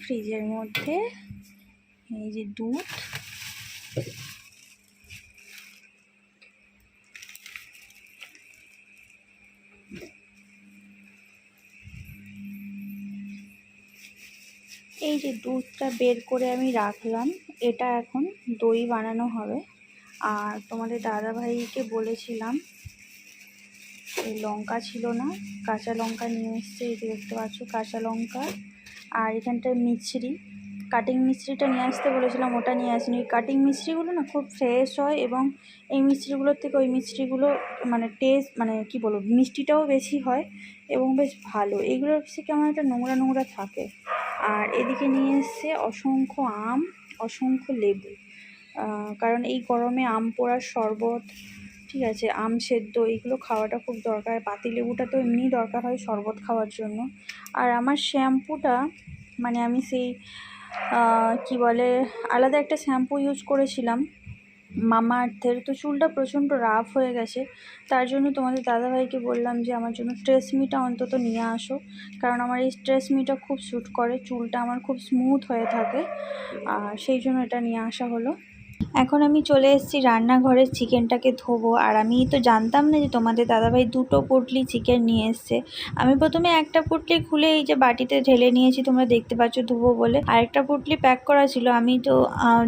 ফ্রিজের মধ্যে এই যে দুধ, এই যে দুধটা বের করে আমি রাখলাম, এটা এখন দই বানানো হবে। আর তোমাদের দাদাভাইকে বলেছিলাম, এই লঙ্কা ছিল না, কাঁচা লঙ্কা নিয়ে এসছে, এই যে দেখতে পাচ্ছ কাঁচা লঙ্কা। আর এখানটায় মিছরি, কাটিং মিছরিটা নিয়ে আসতে বলেছিলাম, ওটা নিয়ে আসিনি। ওই কাটিং মিছরিগুলো না খুব ফ্রেশ হয়, এবং এই মিছরিগুলোর থেকে ওই মিছরিগুলো মানে টেস্ট মানে কি বলবো, মিষ্টিটাও বেশি হয় এবং বেশ ভালো। এইগুলো হচ্ছে কেমন একটা নোংরা নোংরা থাকে। আর এদিকে নিয়ে এসছে অসংখ্য আম, অসংখ্য লেবু, কারণ এই গরমে আম পোড়ার শরবত, ঠিক আছে, আম সেদ্ধ, এগুলো খাওয়াটা খুব দরকার। পাতিলেবুটা তো এমনিই দরকার হয় শরবত খাওয়ার জন্য। আর আমার শ্যাম্পুটা মানে আমি সেই কি বলে আলাদা একটা শ্যাম্পু ইউজ করেছিলাম মামাআর্থের, তো চুলটা প্রচণ্ড রাফ হয়ে গেছে। তার জন্য তোমাদের দাদাভাইকে বললাম যে আমার জন্য ট্রেসমিটা অন্তত নিয়ে আসো, কারণ আমার এই ট্রেসমিটা খুব স্যুট করে, চুলটা আমার খুব স্মুথ হয়ে থাকে, আর সেই জন্য এটা নিয়ে আসা হলো। এখন আমি চলে এসেছি রান্নাঘরে, চিকেনটাকে ধোবো। আর আমি তো জানতাম না যে তোমাদের দাদাভাই দুটো পুটলি চিকেন নিয়ে এসছে। আমি প্রথমে একটা পুটলি খুলে এই যে বাটিতে ঢেলে নিয়েছি, তোমরা দেখতে পাচ্ছ ধোবো বলে। আরেকটা পুটলি প্যাক করা ছিল, আমি তো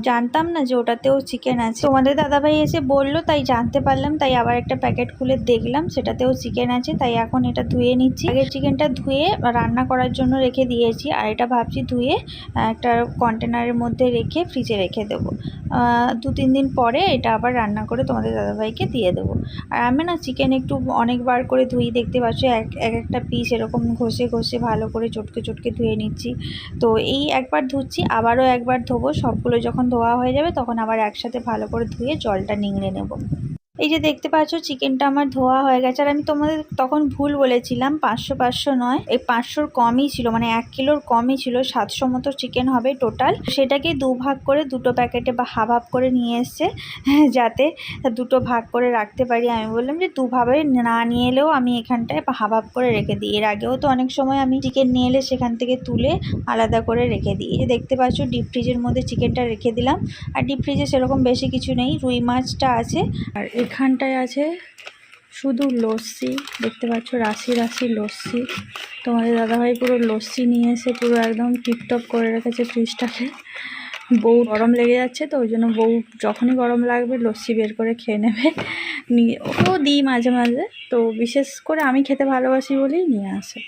জানতাম না যে ওটাতেও চিকেন আছে। তোমাদের দাদাভাই এসে বললো, তাই জানতে পারলাম, তাই আবার একটা প্যাকেট খুলে দেখলাম সেটাতেও চিকেন আছে। তাই এখন এটা ধুয়ে নিচ্ছি। আগের চিকেনটা ধুয়ে রান্না করার জন্য রেখে দিয়েছি, আর এটা ভাবছি ধুয়ে একটা কন্টেনারের মধ্যে রেখে ফ্রিজে রেখে দেবো। 2-3 দিন পরে এটা আবার রান্না করে তোমাদের দাদাভাইকে দিয়ে দেবো। আর আমি না চিকেন একটু অনেকবার করে ধুই, দেখতে পাচ্ছ একটা পিস এরকম ঘষে ঘষে ভালো করে চটকে চটকে ধুয়ে নিচ্ছি। তো এই একবার ধুচ্ছি, আবারও একবার ধোবো। সবগুলো যখন ধোয়া হয়ে যাবে তখন আবার একসাথে ভালো করে ধুয়ে জলটা নিংড়ে নেব। এই যে দেখতে পাচ্ছ চিকেনটা আমার ধোয়া হয়ে গেছে। আর আমি তোমাদের তখন ভুল বলেছিলাম, 500 নয়, এই 500-র কমই ছিল, মানে 1 কিলোর কমই ছিল। 700 মতো চিকেন হবে টোটাল। সেটাকে দুভাগ করে দুটো প্যাকেটে বা হাফ করে নিয়ে এসছে, যাতে দুটো ভাগ করে রাখতে পারি। আমি বললাম যে দুভাবে না নিয়ে এলেও আমি এখানটায় হাফ করে রেখে দিই। এর আগেও তো অনেক সময় আমি চিকেন নিয়ে এলে সেখান থেকে তুলে আলাদা করে রেখে দিই। এই যে দেখতে পাচ্ছ ডিপ ফ্রিজের মধ্যে চিকেনটা রেখে দিলাম। আর ডিপ ফ্রিজে সেরকম বেশি কিছু নেই, রুই মাছটা আছে, আর এখানটায় আছে শুধু লস্যি। দেখতে পাচ্ছ রাশি রাশি লস্যি। তোমাদের দাদাভাই পুরো লস্যি নিয়ে এসে পুরো একদম টিপটপ করে রেখেছে ফ্রিজটাকে। বউ গরম লেগে যাচ্ছে, তো ওই জন্য বউ যখনই গরম লাগবে লস্যি বের করে খেয়ে নেবে। নিয়ে ও দিই মাঝে মাঝে, তো বিশেষ করে আমি খেতে ভালোবাসি বলেই নিয়ে আসে।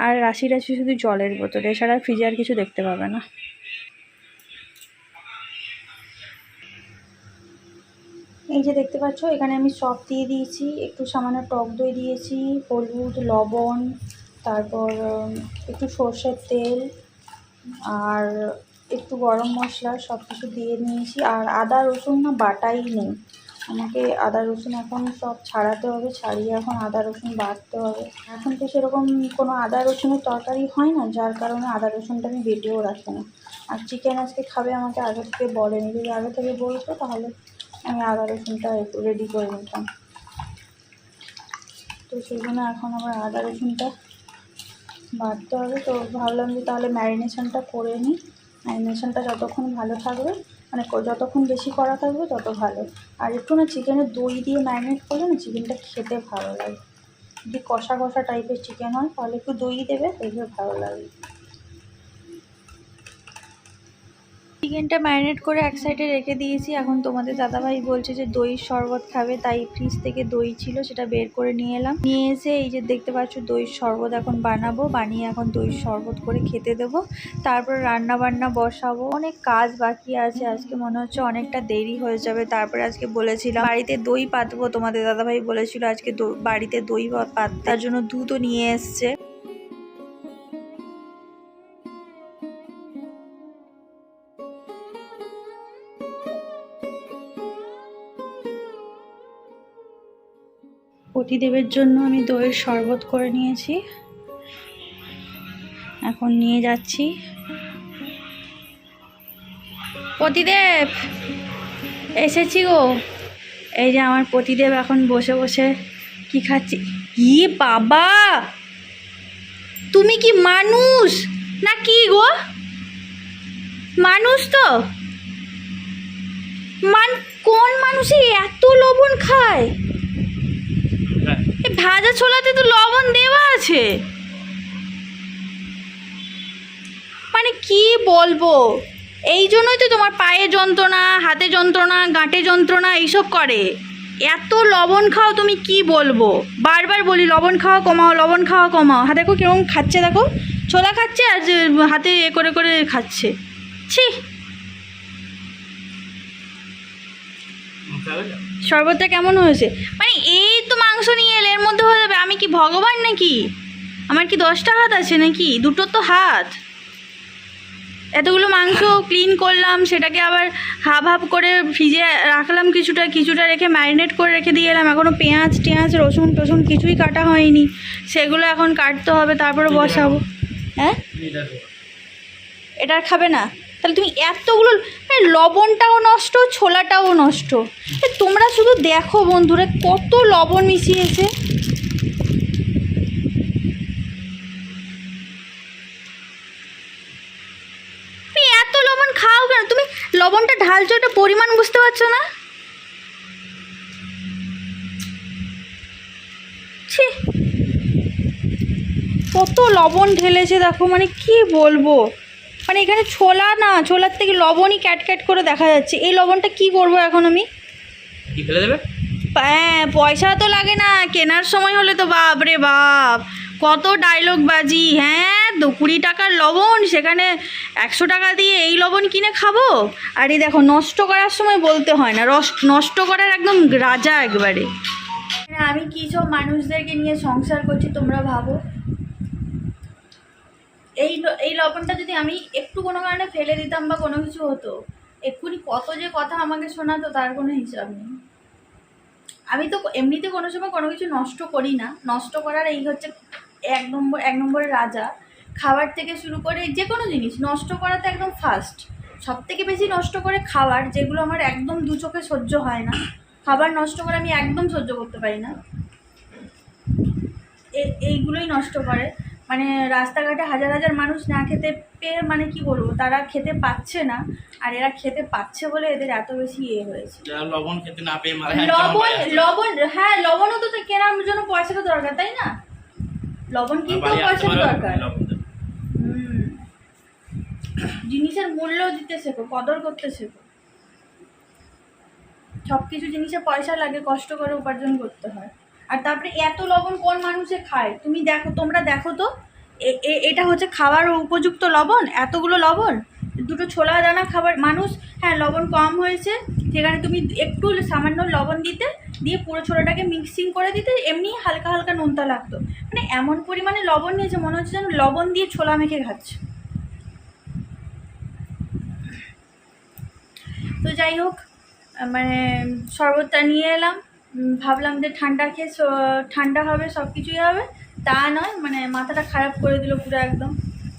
আর রাশি রাশি শুধু জলের বোতল, এছাড়া ফ্রিজে আর কিছু দেখতে পাবে না। এই যে দেখতে পাচ্ছ এখানে আমি সব দিয়ে দিয়েছি, একটু সামান্য টক দই দিয়েছি, হলুদ, লবণ, তারপর একটু সর্ষের তেল, আর একটু গরম মশলা, সব কিছু দিয়ে নিয়েছি। আর আদা রসুন না বাটাই নেই, আমাকে আদা রসুন এখন সব ছাড়াতে হবে, ছাড়িয়ে এখন আদা রসুন বাটতে হবে। এখন তো সেরকম কোনো আদা রসুনের তরকারি হয় না, যার কারণে আদা রসুনটা আমি বেটেও রাখি না। আর চিকেন আজকে খাবে আমাকে আগে থেকে বলেনি, যদি আগে থেকে বলতো তাহলে আমি আদা রসুনটা একটু রেডি করে নিতাম। তো সেই জন্য এখন আবার আদা রসুনটা বাটতে হবে। তো ভাবলাম যে তাহলে ম্যারিনেশনটা করে নিই। ম্যারিনেশনটা যতক্ষণ ভালো থাকবে, মানে যতক্ষণ বেশি করা থাকবে তত ভালো। আর একটু না চিকেনে দই দিয়ে ম্যারিনেট করলে না চিকেনটা খেতে ভালো লাগে। যদি কষা কষা টাইপের চিকেন হয় তাহলে একটু দই দেবে, দেখবে ভালো লাগে। চিকেনটা ম্যারিনেট করে এক সাইডে রেখে দিয়েছি। এখন তোমাদের দাদাভাই বলছে যে দই শরবত খাবে, তাই ফ্রিজ থেকে দই ছিল সেটা বের করে নিয়ে এলাম। নিয়ে এসে এই যে দেখতে পাচ্ছ দই শরবত এখন বানাবো, বানিয়ে এখন দই শরবত করে খেতে দেবো। তারপর রান্না বান্না বসাবো, অনেক কাজ বাকি আছে। আজকে মনে হচ্ছে অনেকটা দেরি হয়ে যাবে। তারপরে আজকে বলেছিলাম বাড়িতে দই পাতবো, তোমাদের দাদাভাই বলেছিল আজকে বাড়িতে দই পাততে, তার জন্য দুধও নিয়ে এসছে। পতিদেবের জন্য আমি দইয়ের শরবত করে নিয়েছি, এখন নিয়ে যাচ্ছি। পতিদেব এসেছি গো। এই যে আমার পতিদেব এখন বসে বসে কি খাচ্ছি। ই বাবা, তুমি কি মানুষ না কি গো? মানুষ তো কোন মানুষই এত লবণ খায়? এই ভাজা ছোলাতে তো লবণ দেওয়া আছে। মানে কি বলবো, এই জন্যই তো তোমার পায়ে যন্ত্রণা, হাতে যন্ত্রণা, গাঁটে যন্ত্রণা এইসব করে। এত লবণ খাও তুমি, কি বলবো, বারবার বলি লবণ খাওয়া কমাও, লবণ খাওয়া কমাও। হ্যাঁ দেখো কিরকম খাচ্ছে, দেখো ছোলা খাচ্ছে আর হাতে এ করে করে খাচ্ছে। ছি। শরবতটা কেমন হয়েছে? মানে এই তো মাংস নিয়ে এলে এর মধ্যে হয়ে যাবে? আমি কি ভগবান নাকি? আমার কি 10টা হাত আছে নাকি? দুটো তো হাত। এতগুলো মাংস ক্লিন করলাম, সেটাকে আবার হাফ করে ফ্রিজে রাখলাম, কিছুটা রেখে ম্যারিনেট করে রেখে দিয়ে এলাম। এখনও পেঁয়াজ রসুন টসুন কিছুই কাটা হয়নি, সেগুলো এখন কাটতে হবে, তারপরে বসাবো। হ্যাঁ, এটা খাবে না? তাহলে তুমি এতগুলো, লবণটাও নষ্ট, ছোলাটাও নষ্ট। তোমরা শুধু দেখো বন্ধুরা, কত লবণ মিশিয়েছে। এত লবণ খাও কেন তুমি? লবণটা ঢালছো, এটা পরিমাণ বুঝতে পারছো না? ছি, কত লবণ ঢেলেছে দেখো, মানে কি বলবো। মানে এখানে ছোলা না, ছোলার থেকে লবণই ক্যাট করে দেখা যাচ্ছে। এই লবণটা কি করব এখন আমি? কি ফেলে দেবে? হ্যাঁ, পয়সা তো লাগে না, কেনার সময় হলে তো বাপ রে বাপ কত ডায়লগ বাজি। হ্যাঁ, 20 টাকার লবণ, সেখানে 100 টাকা দিয়ে এই লবণ কিনে খাবো। আর এই দেখো, নষ্ট করার সময় বলতে হয় না, নষ্ট করার একদম রাজা একবারে। আমি কী সব মানুষদেরকে নিয়ে সংসার করছি তোমরা ভাবো। এই লবণটা যদি আমি একটু কোনো কারণে ফেলে দিতাম বা কোনো কিছু হতো, এক্ষুনি কত যে কথা আমাকে শোনাতো, তার কোনো হিসাব নেই। আমি তো এমনিতে কোনো সময় কোনো কিছু নষ্ট করি না, নষ্ট করার এই হচ্ছে এক নম্বরের রাজা। খাবার থেকে শুরু করে যে কোনো জিনিস নষ্ট করাতে একদম ফার্স্ট। সব থেকে বেশি নষ্ট করে খাবার, যেগুলো আমার একদম দু চোখে সহ্য হয় না। খাবার নষ্ট করে আমি একদম সহ্য করতে পারি না, এইগুলোই নষ্ট করে। মানে রাস্তাঘাটে হাজার মানুষ না খেতে পেয়ে, মানে কি বলবো, তারা খেতে পাচ্ছে না, আর এরা খেতে পাচ্ছে বলে এদের এত বেশি হয়েছে। লবণ খেতে না পেয়ে লবণ, হ্যাঁ, লবণও তো কেনার জন্য পয়সা তো দরকার, তাই না? লবণ কিনতেও পয়সা দরকার। জিনিসের মূল্য দিতে শেখো, কদর করতে শেখো। সব কিছু জিনিসে পয়সা লাগে, কষ্ট করে উপার্জন করতে হয়। আর তারপরে এত লবণ কোন মানুষে খায়? তুমি দেখো, তোমরা দেখো তো, এটা হচ্ছে খাওয়ার উপযুক্ত লবণ? এতগুলো লবণ, দুটো ছোলা দানা খাবার মানুষ। হ্যাঁ, লবণ কম হয়েছে, সেখানে তুমি একটু সামান্য লবণ দিতে, দিয়ে পুরো ছোলাটাকে মিক্সিং করে দিতে, এমনি হালকা নোনতা লাগতো। মানে এমন পরিমাণে লবণ নিয়েছে, মনে হচ্ছে যেন লবণ দিয়ে ছোলা মেখে খাচ্ছে। তো যাই হোক, মানে শরবতটা নিয়ে এলাম, ভাবলাম যে ঠান্ডা খেয়ে ঠান্ডা হবে, সব কিছুই হবে। তা নয়, মানে মাথাটা খারাপ করে দিল পুরো, একদম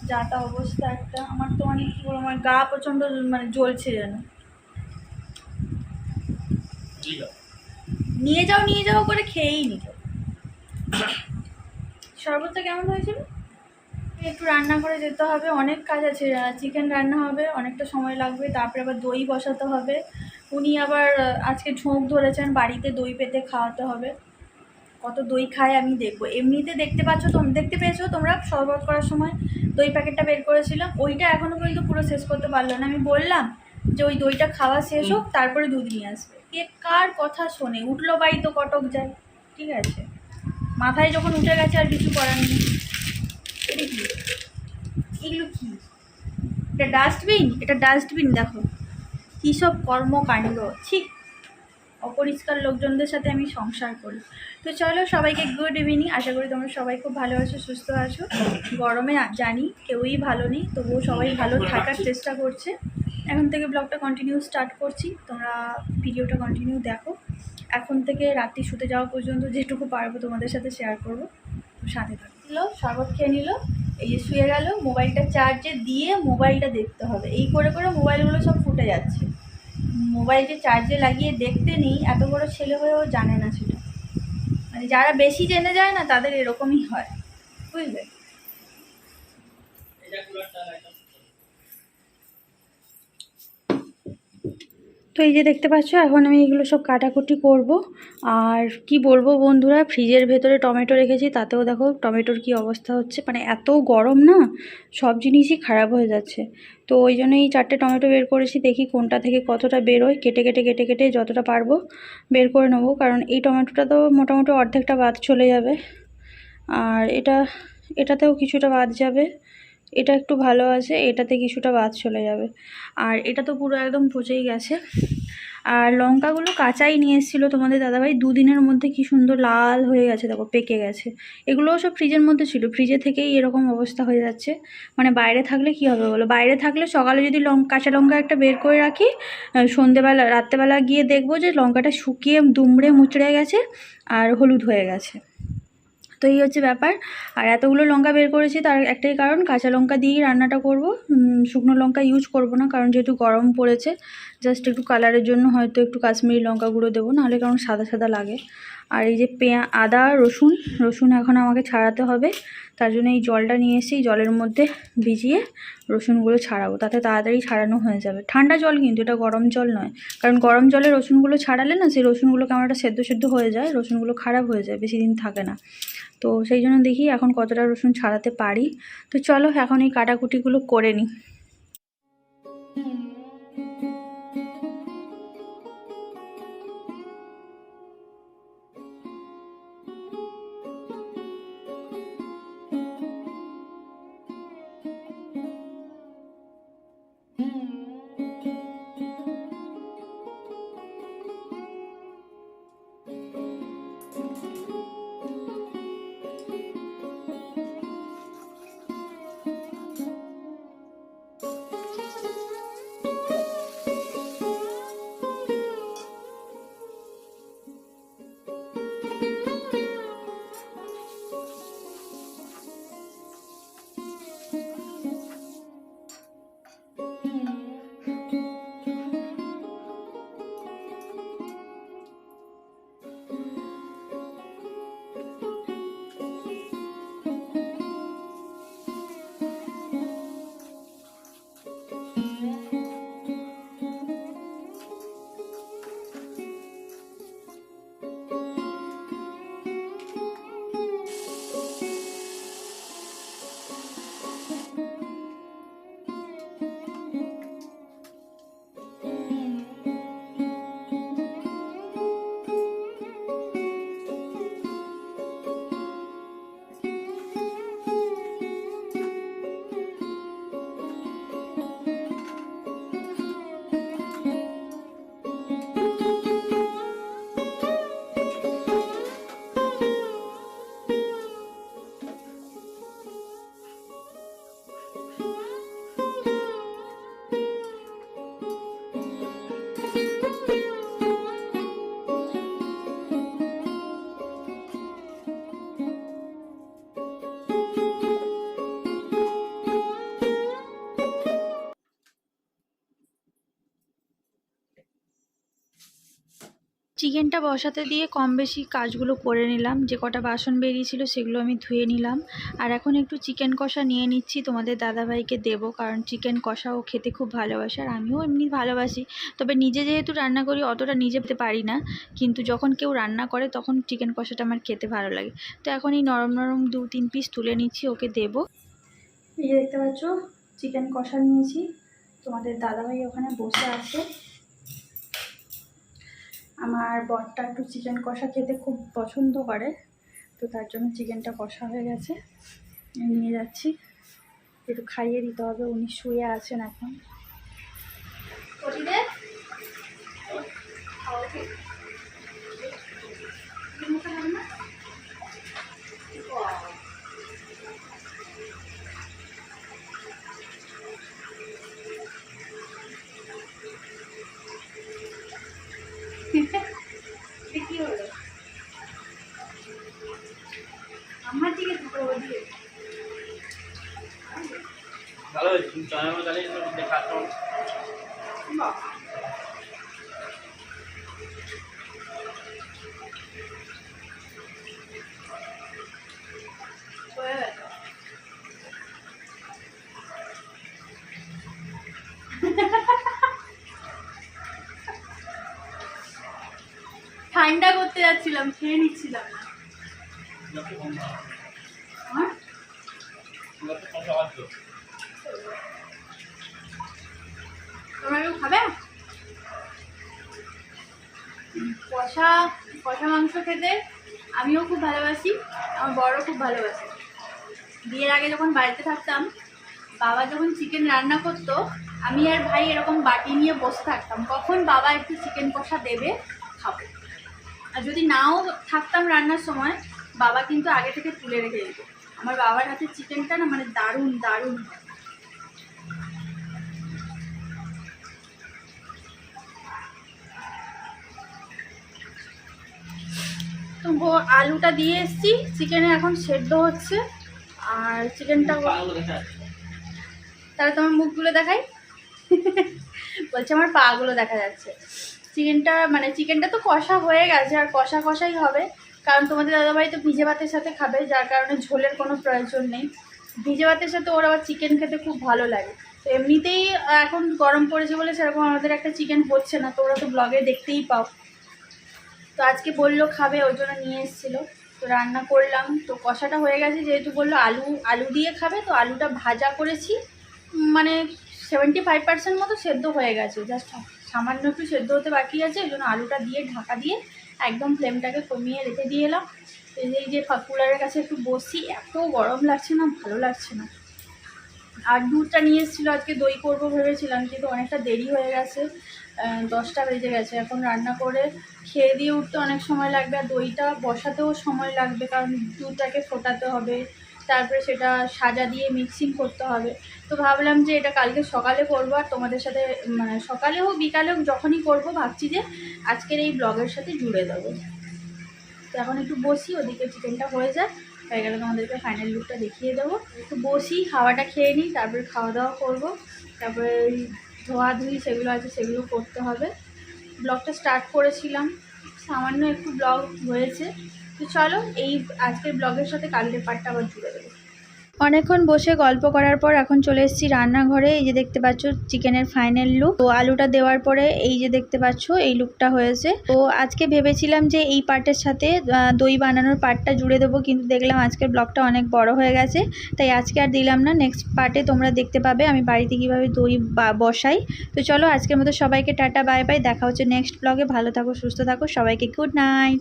যা তা অবস্থা একটা। আমার তো মানে কী বলবো, আমার গা প্রচণ্ড মানে জ্বলছে যেন। নিয়ে যাও করে খেয়েই নিল। শরবতটা কেমন হয়েছিল? একটু রান্না করে যেতে হবে, অনেক কাজ আছে। চিকেন রান্না হবে, অনেকটা সময় লাগবে, তারপরে আবার দই বসাতে হবে। উনি আবার আজকে ঝোঁক ধরেছেন, বাড়িতে দই পেতে খাওয়াতে হবে। কত দই খায় আমি দেখবো। এমনিতে দেখতে পেয়েছো তোমরা, শরবত করার সময় দই প্যাকেটটা বের করেছিলাম, ওইটা এখনও পর্যন্ত পুরো শেষ করতে পারলো না। আমি বললাম যে ওই দইটা খাওয়া শেষ হোক, তারপরে দুধ নিয়ে আসবে। কে কার কথা শোনে? উঠলো বাড়ি তো কটক যায়, ঠিক আছে? মাথায় যখন উঠে গেছে আর কিছু করার নেই। এগুলো কি? এটা ডাস্টবিন দেখো কী সব কর্মকাণ্ড। ঠিক অপরিষ্কার লোকজনদের সাথে আমি সংসার করি। তো চলো, সবাইকে গুড ইভিনিং। আশা করি তোমরা সবাই খুব ভালো আছো, সুস্থ আছো। গরমে জানি কেউই ভালো নেই, তবুও সবাই ভালো থাকার চেষ্টা করছে। এখন থেকে ব্লগটা কন্টিনিউ স্টার্ট করছি, তোমরা ভিডিওটা কন্টিনিউ দেখো। এখন থেকে রাত্রি শুতে যাওয়া পর্যন্ত যেটুকু পারবো তোমাদের সাথে শেয়ার করবো, সাথে থাকলো। শরবত খেয়ে নিল, এই যে শুয়ে গেল, মোবাইলটা চার্জে দিয়ে মোবাইলটা দেখতে হবে। এই করে মোবাইলগুলো সব ফুটে যাচ্ছে। মোবাইলকে চার্জে লাগিয়ে দেখতে নেই, এত বড় ছেলে হয়েও জানে না সেটা। মানে যারা বেশি জেনে যায় না, তাদের এরকমই হয়, বুঝলে? এই যে দেখতে পাচ্ছ এখন আমি এগুলো সব কাটাকুটি করব। আর কি বলবো বন্ধুরা, ফ্রিজের ভেতরে টমেটো রেখেছি, তাতেও দেখো টমেটোর কি অবস্থা হচ্ছে, মানে এত গরম না, সব জিনিসই খারাপ হয়ে যাচ্ছে। তো ওই জন্য এই 4টে টমেটো বের করেছি, দেখি কোনটা থেকে কতটা বেরোয়, কেটে কেটে কেটে কেটে যতটা পারবো বের করে নেবো। কারণ এই টমেটোটা তো মোটামুটি অর্ধেকটা বাদ চলে যাবে, আর এটাতেও কিছুটা বাদ যাবে, এটা একটু ভালো আছে, এটাতে কিছুটা বাদ চলে যাবে, আর এটা তো পুরো একদম পচেই গেছে। আর লঙ্কাগুলো কাঁচাই নিয়ে এসেছিলো তোমাদের দাদাভাই, 2 দিনের মধ্যে কি সুন্দর লাল হয়ে গেছে, দেখো পেকে গেছে। এগুলোও সব ফ্রিজের মধ্যে ছিল, ফ্রিজে থেকেই এরকম অবস্থা হয়ে যাচ্ছে। মানে বাইরে থাকলে কি হবে বলো, বাইরে থাকলে সকালে যদি কাঁচা লঙ্কা একটা বের করে রাখি, সন্ধেবেলা রাত্রেবেলা গিয়ে দেখবো যে লঙ্কাটা শুকিয়ে দুমড়ে মুচড়ে গেছে আর হলুদ হয়ে গেছে। তো এই হচ্ছে ব্যাপার। আর এতগুলো লঙ্কা বের করেছি তার একটাই কারণ, কাঁচা লঙ্কা দিয়েই রান্নাটা করব, শুকনো লঙ্কা ইউজ করব না, কারণ যেহেতু গরম পড়েছে, জাস্ট একটু কালারের জন্য হয়তো একটু কাশ্মীরি লঙ্কা গুঁড়ো দেবো, নাহলে কারণ সাদা সাদা লাগে। আর এই যে আদা রসুন এখন আমাকে ছাড়াতে হবে, তার জন্য এই জলটা নিয়ে এসেছি, জলের মধ্যে ভিজিয়ে রসুনগুলো ছাড়াবো, তাতে তাড়াতাড়ি ছাড়ানো হয়ে যাবে। ঠান্ডা জল কিন্তু, এটা গরম জল নয়, কারণ গরম জলে রসুনগুলো ছাড়ালে না সেই রসুনগুলো কেমন একটা সেদ্ধ হয়ে যায়, রসুনগুলো খারাপ হয়ে যায়, বেশি দিন থাকে না। তো সেই জন্য দেখি এখন কতটা রসুন ছাড়াতে পারি। তো চলো এখন এই কাটাকুটিগুলো করে নিই। চিকেনটা বসাতে দিয়ে কম বেশি কাজগুলো করে নিলাম, যে কটা বাসন বেরিয়েছিল সেগুলো আমি ধুয়ে নিলাম। আর এখন একটু চিকেন কষা নিয়ে নিচ্ছি, তোমাদের দাদাভাইকে দেবো, কারণ চিকেন কষাও খেতে খুব ভালোবাসে, আর আমিও এমনি ভালোবাসি। তবে নিজে যেহেতু রান্না করি অতটা নিজে খেতে পারি না, কিন্তু যখন কেউ রান্না করে তখন চিকেন কষাটা আমার খেতে ভালো লাগে। তো এখন এই নরম নরম 2-3 পিস তুলে নিচ্ছি, ওকে দেবো। এই যে দেখতে পাচ্ছ চিকেন কষা নিয়েছি, তোমাদের দাদাভাই ওখানে বসে আছে। আমার বরটা একটু চিকেন কষা খেতে খুব পছন্দ করে, তো তার জন্য চিকেনটা কষা হয়ে গেছে, নিয়ে যাচ্ছি, একটু খাইয়ে দিতে হবে, উনি শুয়ে আছেন এখন। কি হলো আমার দিকে ভালো হয়েছে, চয়না গালে দেখা তো করতে যাচ্ছিলাম, খেয়ে নিচ্ছিলাম না। যত কম খাওয়া আমার যত কম খাওয়া তো তোমরা কেউ খাবে? কষা কষা মাংস খেতে আমিও খুব ভালোবাসি, আমার বড়ও খুব ভালোবাসে। বিয়ের আগে যখন বাড়িতে থাকতাম, বাবা যখন চিকেন রান্না করতো, আমি আর ভাই এরকম বাটি নিয়ে বসে থাকতাম, কখন বাবা একটু চিকেন কষা দেবে খাবো। আর যদি নাও থাকতাম রান্নার সময়, বাবা কিন্তু আগে থেকে তুলে রেখে দিত। আমার বাবার হাতে চিকেনটা না মানে দারুণ দারুণ হয়। তো আলুটা দিয়ে এসছি, চিকেনে এখন সেদ্ধ হচ্ছে। আর চিকেনটা পাগুলো দেখা যাচ্ছে তাহলে তোমার মুখগুলো দেখাই। বলছে আমার পাগুলো দেখা যাচ্ছে। চিকেনটা তো কষা হয়ে গেছে, আর কষা কষাই হবে, কারণ তোমাদের দাদাভাই তো ভিজে ভাতের সাথে খাবে, যার কারণে ঝোলের কোনো প্রয়োজন নেই। ভিজে ভাতের সাথে ওর আবার চিকেন খেতে খুব ভালো লাগে। তো এমনিতেই এখন গরম পড়েছে বলে সেরকম আমাদের একটা চিকেন হচ্ছে না, তো ওরা তো ব্লগে দেখতেই পাও। তো আজকে বললো খাবে, ওই জন্য নিয়ে এসেছিলো। তো রান্না করলাম, তো কষাটা হয়ে গেছে, যেহেতু বললো আলু দিয়ে খাবে, তো আলুটা ভাজা করেছি, মানে 75% মতো সেদ্ধ হয়ে গেছে, জাস্ট সামান্য একটু সেদ্ধ হতে বাকি আছে। ওই জন্য আলুটা দিয়ে ঢাকা দিয়ে একদম ফ্লেমটাকে কমিয়ে রেখে দিয়ে এলাম। এই যে কুলারের কাছে একটু বসি, এত গরম লাগছে না, ভালো লাগছে না। আর দুধটা নিয়ে এসেছিলো, আজকে দই করবো ভেবেছিলাম, কিন্তু অনেকটা দেরি হয়ে গেছে, 10টা বেজে গেছে। এখন রান্না করে খেয়ে দিয়ে উঠতে অনেক সময় লাগবে, আর দইটা বসাতেও সময় লাগবে, কারণ দুধটাকে ফোটাতে হবে, তারপরে সেটা সাজা দিয়ে মিক্সিং করতে হবে। তো ভাবলাম যে এটা কালকে সকালে করবো, আর তোমাদের সাথে মানে সকালে হোক বিকালে হোক যখনই করবো, ভাবছি যে আজকের এই ব্লগের সাথে জুড়ে দেবো। তো এখন একটু বসি, ওদিকে চিকেনটা হয়ে যায়, হয়ে গেলে তোমাদেরকে ফাইনাল লুকটা দেখিয়ে দেবো। একটু বসি, খাওয়াটা খেয়ে নিই, তারপরে খাওয়া দাওয়া করবো, তারপরে ধোয়াধুয়ি সেগুলো আছে সেগুলো করতে হবে। ব্লগটা স্টার্ট করেছিলাম, সামান্য একটু ব্লগ হয়েছে। তো চলো এই আজকের ব্লগের সাথে কালকের পার্টটা আবার জুড়ে দেবো। অনেকক্ষণ বসে গল্প করার পর এখন চলে এসেছি রান্নাঘরে। এই যে দেখতে পাচ্ছ চিকেনের ফাইনাল লুক। তো আলুটা দেওয়ার পরে এই যে দেখতে পাচ্ছ এই লুকটা হয়েছে। তো আজকে ভেবেছিলাম যে এই পার্টের সাথে দই বানানোর পার্টটা জুড়ে দেবো, কিন্তু দেখলাম আজকের ব্লগটা অনেক বড় হয়ে গেছে, তাই আজকে আর দিলাম না। নেক্সট পার্টে তোমরা দেখতে পাবে আমি বাড়িতে কীভাবে দই বসাই। তো চলো আজকের মতো সবাইকে টাটা বাই বাই, দেখা হচ্ছে নেক্সট ব্লগে। ভালো থাকো, সুস্থ থাকো, সবাইকে গুড নাইট।